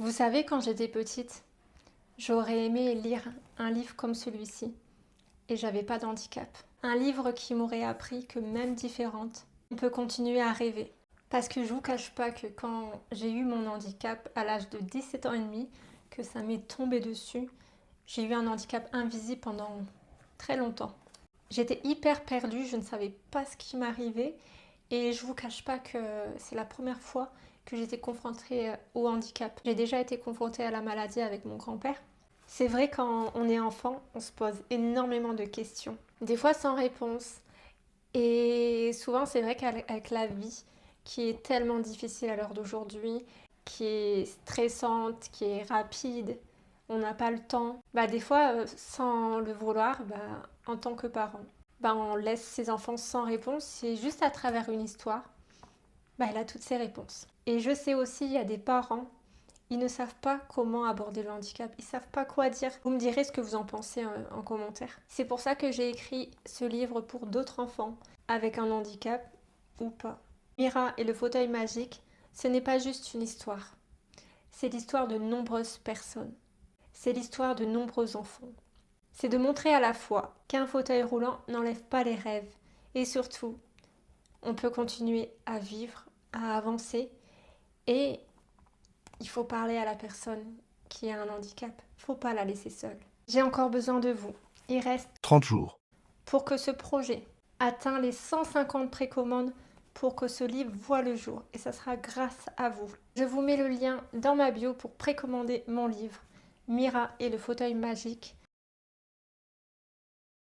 Vous savez, quand j'étais petite, j'aurais aimé lire un livre comme celui-ci et j'avais pas d'handicap. Un livre qui m'aurait appris que même différente, on peut continuer à rêver. Parce que je vous cache pas que quand j'ai eu mon handicap à l'âge de 17 ans et demi, que ça m'est tombé dessus, j'ai eu un handicap invisible pendant très longtemps. J'étais hyper perdue, je ne savais pas ce qui m'arrivait et je vous cache pas que c'est la première fois que j'étais confrontée au handicap. J'ai déjà été confrontée à la maladie avec mon grand-père. C'est vrai, quand on est enfant, on se pose énormément de questions, des fois sans réponse. Et souvent, c'est vrai qu'avec la vie, qui est tellement difficile à l'heure d'aujourd'hui, qui est stressante, qui est rapide, on n'a pas le temps. Des fois, sans le vouloir, en tant que parent, on laisse ses enfants sans réponse et juste à travers une histoire, elle a toutes ses réponses. Et je sais aussi, il y a des parents, ils ne savent pas comment aborder le handicap, ils ne savent pas quoi dire. Vous me direz ce que vous en pensez en commentaire. C'est pour ça que j'ai écrit ce livre pour d'autres enfants avec un handicap ou pas. Mira et le fauteuil magique, ce n'est pas juste une histoire. C'est l'histoire de nombreuses personnes. C'est l'histoire de nombreux enfants. C'est de montrer à la fois qu'un fauteuil roulant n'enlève pas les rêves et surtout, on peut continuer à vivre, à avancer et il faut parler à la personne qui a un handicap. Il ne faut pas la laisser seule. J'ai encore besoin de vous. Il reste 30 jours. pour que ce projet atteigne les 150 précommandes pour que ce livre voit le jour. Et ça sera grâce à vous. Je vous mets le lien dans ma bio pour précommander mon livre, Mira et le fauteuil magique.